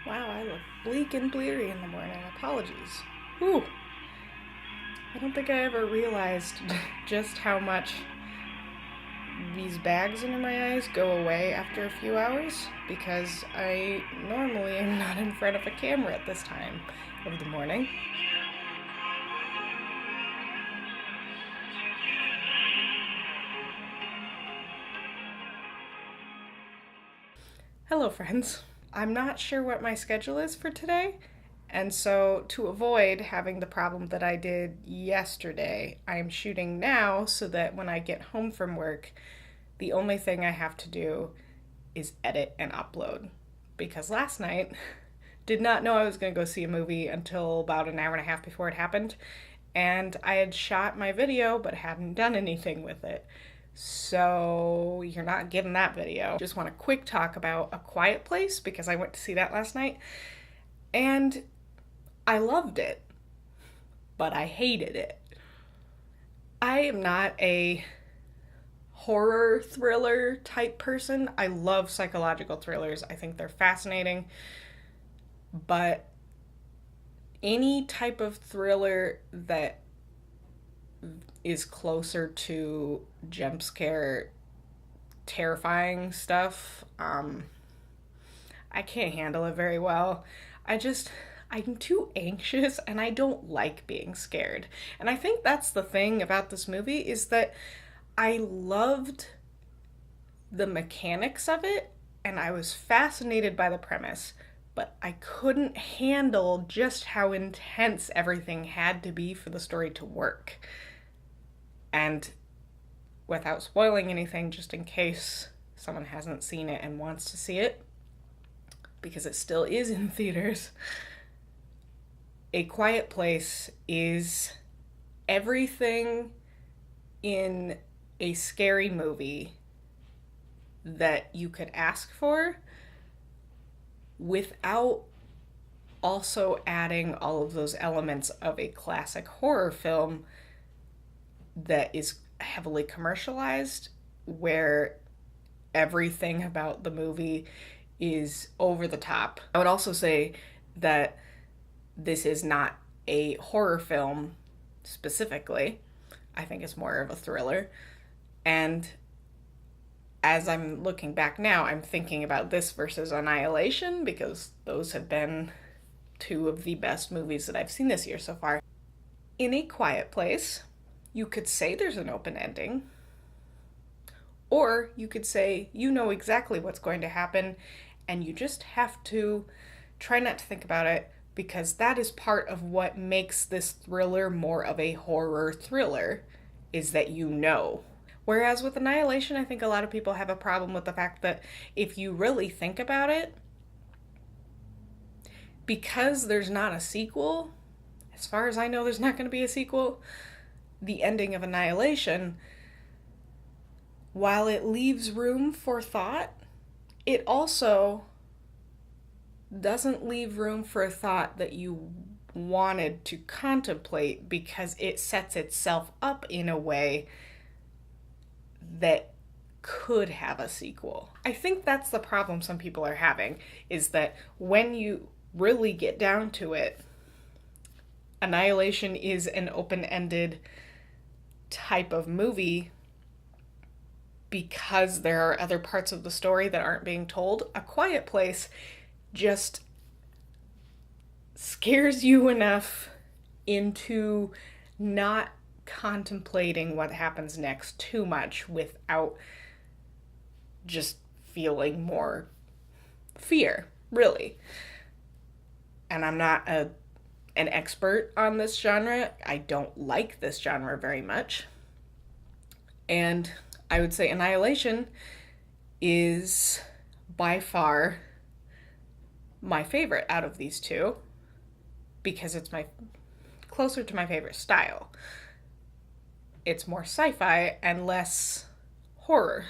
Wow, I look bleak and bleary in the morning. Apologies. Whew. I don't think I ever realized just how much these bags under my eyes go away after a few hours because I normally am not in front of a camera at this time of the morning. Hello, friends. I'm not sure what my schedule is for today, and so to avoid having the problem that I did yesterday, I'm shooting now so that when I get home from work, the only thing I have to do is edit and upload. Because last night, did not know I was going to go see a movie until about an hour and a half before it happened, and I had shot my video but hadn't done anything with it. So you're not getting that video. Just want a quick talk about A Quiet Place because I went to see that last night and I loved it, but I hated it. I am not a horror thriller type person. I love psychological thrillers. I think they're fascinating, but any type of thriller that is closer to jump scare, terrifying stuff, I can't handle it very well. I'm too anxious and I don't like being scared. And I think that's the thing about this movie is that I loved the mechanics of it and I was fascinated by the premise, but I couldn't handle just how intense everything had to be for the story to work. And without spoiling anything, just in case someone hasn't seen it and wants to see it, because it still is in theaters, A Quiet Place is everything in a scary movie that you could ask for without also adding all of those elements of a classic horror film that is heavily commercialized, where everything about the movie is over the top. I would also say that this is not a horror film specifically. I think it's more of a thriller. And as I'm looking back now, I'm thinking about this versus Annihilation because those have been two of the best movies that I've seen this year so far. In A Quiet Place, you could say there's an open ending, or you could say you know exactly what's going to happen and you just have to try not to think about it because that is part of what makes this thriller more of a horror thriller, is that you know. Whereas with Annihilation, I think a lot of people have a problem with the fact that if you really think about it, because there's not a sequel, as far as I know, there's not going to be a sequel, the ending of Annihilation, while it leaves room for thought, it also doesn't leave room for a thought that you wanted to contemplate because it sets itself up in a way that could have a sequel. I think that's the problem some people are having, is that when you really get down to it, Annihilation is an open-ended type of movie because there are other parts of the story that aren't being told. A Quiet Place just scares you enough into not contemplating what happens next too much without just feeling more fear, really. And I'm not an expert on this genre. I don't like this genre very much. And I would say Annihilation is by far my favorite out of these two because it's closer to my favorite style. It's more sci-fi and less horror,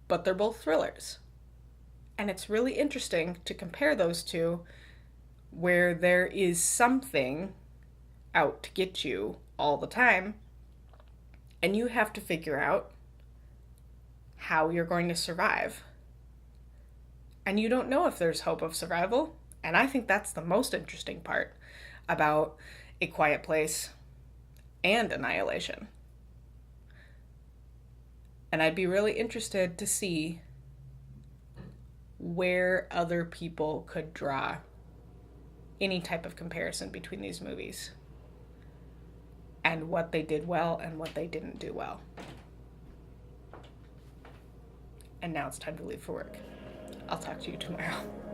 but they're both thrillers. And it's really interesting to compare those two where there is something out to get you all the time, and you have to figure out how you're going to survive. and you don't know if there's hope of survival. And I think that's the most interesting part about A Quiet Place and Annihilation. And I'd be really interested to see where other people could draw any type of comparison between these movies and what they did well and what they didn't do well. And now it's time to leave for work. I'll talk to you tomorrow.